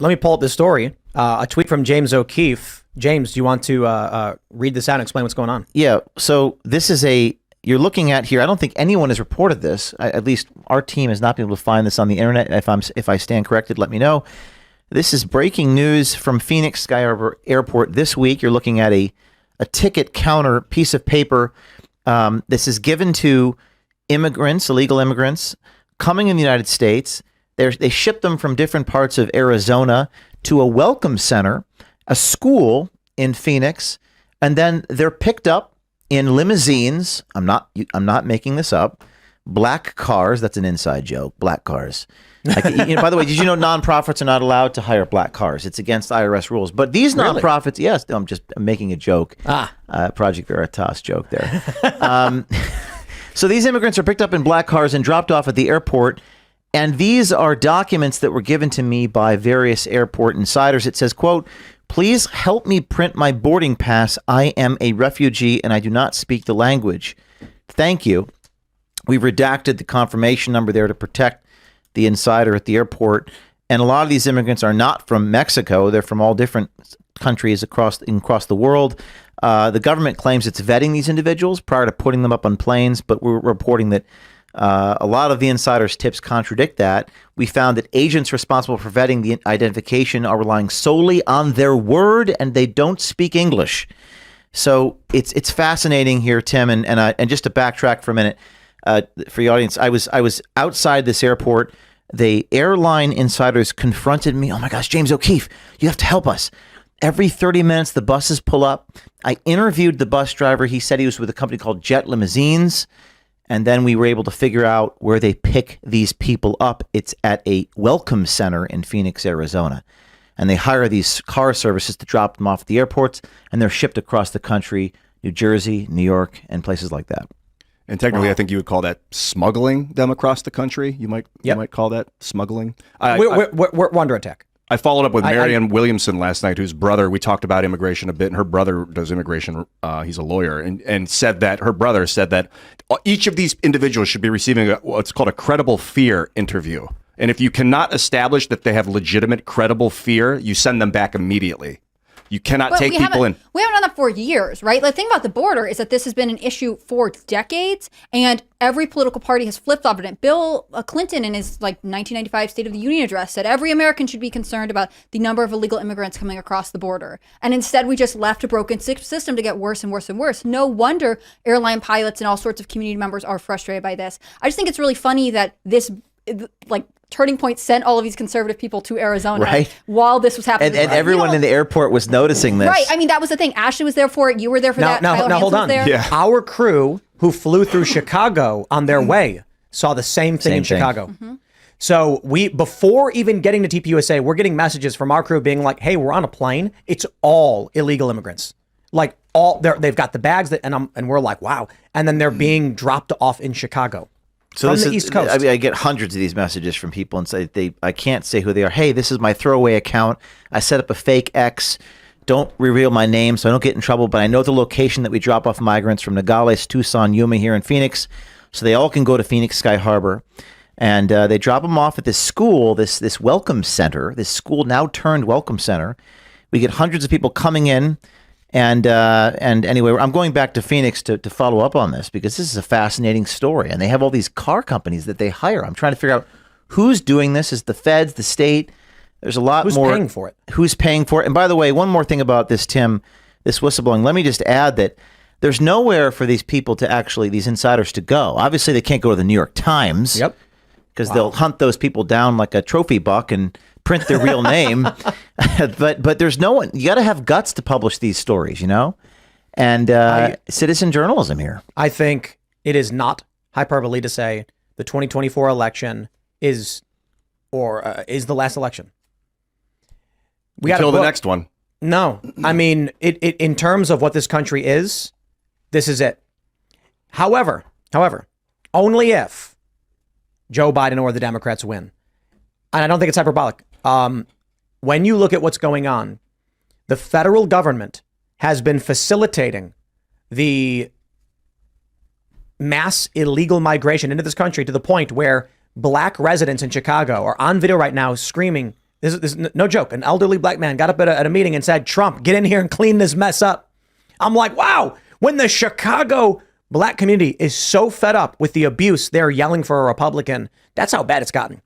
Let me pull up this story. A tweet from James O'Keefe. James, do you want to read this out and explain what's going on? Yeah. So this is you're looking at here. I don't think anyone has reported this. At least our team has not been able to find this on the internet. If I stand corrected, let me know. This is breaking news from Phoenix Sky Harbor Airport this week. You're looking at a ticket counter piece of paper. This is given to immigrants, illegal immigrants coming in the United States. They ship them from different parts of Arizona to a welcome center, a school in Phoenix, and then they're picked up in limousines. I'm not making this up. Black cars. That's an inside joke. Black cars. By the way, did you know nonprofits are not allowed to hire black cars? It's against IRS rules. But these nonprofits, yes, I'm just making a joke. Project Veritas joke there. So these immigrants are picked up in black cars and dropped off at the airport. And these are documents that were given to me by various airport insiders. It says, quote, "Please help me print my boarding pass. I am a refugee and I do not speak the language. Thank you." We've redacted the confirmation number there to protect the insider at the airport. And a lot of these immigrants are not from Mexico. They're from all different countries across the world. The government claims it's vetting these individuals prior to putting them up on planes, but we're reporting that a lot of the insiders' tips contradict that. We found that agents responsible for vetting the identification are relying solely on their word, and they don't speak English. So it's fascinating here, Tim. And just to backtrack for a minute, for the audience, I was outside this airport. The airline insiders confronted me. "Oh my gosh, James O'Keefe, you have to help us." Every 30 minutes, the buses pull up. I interviewed the bus driver. He said he was with a company called Jet Limousines. And then we were able to figure out where they pick these people up. It's at a welcome center in Phoenix, Arizona. And they hire these car services to drop them off at the airports, and they're shipped across the country, New Jersey, New York, and places like that. And technically, I think you would call that smuggling them across the country. You might call that smuggling. We're under attack. I followed up with Marianne Williamson last night, whose brother, we talked about immigration a bit, and her brother does immigration. He's a lawyer, and said that her brother said that each of these individuals should be receiving what's called a credible fear interview. And if you cannot establish that they have legitimate credible fear, you send them back immediately. You cannot take people in. We haven't done that for years, right? The thing about the border is that this has been an issue for decades, and every political party has flip-flopped it. Bill Clinton, in his 1995 State of the Union address, said every American should be concerned about the number of illegal immigrants coming across the border. And instead, we just left a broken system to get worse and worse and worse. No wonder airline pilots and all sorts of community members are frustrated by this. I just think it's really funny that this, Turning Point sent all of these conservative people to Arizona while this was happening. And everyone in the airport was noticing this. Right. I mean, that was the thing. Ashley was there for it. You were there for that. Now, hold on. Yeah. Our crew who flew through Chicago on their way saw the same thing in Chicago. Mm-hmm. So before even getting to TPUSA, we're getting messages from our crew being like, "Hey, we're on a plane. It's all illegal immigrants. They've got the bags and we're like, wow." And then they're being dropped off in Chicago. So from the East Coast. I get hundreds of these messages from people and say I can't say who they are. "Hey, this is my throwaway account. I set up a fake X. Don't reveal my name so I don't get in trouble, but I know the location that we drop off migrants from Nogales, Tucson, Yuma here in Phoenix, so they all can go to Phoenix Sky Harbor." And they drop them off at this school, this welcome center, this school now turned welcome center. We get hundreds of people coming in. And anyway, I'm going back to Phoenix to follow up on this because this is a fascinating story. And they have all these car companies that they hire. I'm trying to figure out who's doing this. Is the feds, the state? There's a lot more. Who's paying for it? Who's paying for it? And by the way, one more thing about this, Tim, this whistleblowing. Let me just add that there's nowhere for these people to actually, these insiders to go. Obviously, they can't go to the New York Times. Yep. Because they'll hunt those people down like a trophy buck and print their real name. but there's no one. You got to have guts to publish these stories, and citizen journalism here. I think it is not hyperbole to say the 2024 election is the last election. Until the next one. No, I mean, it in terms of what this country is, this is it. However, only if Joe Biden or the Democrats win. And I don't think it's hyperbolic. When you look at what's going on, the federal government has been facilitating the mass illegal migration into this country to the point where black residents in Chicago are on video right now screaming, This is no joke. An elderly black man got up at a meeting and said, Trump, get in here and clean this mess up. I'm like, wow, when the Chicago black community is so fed up with the abuse they're yelling for a Republican, that's how bad it's gotten.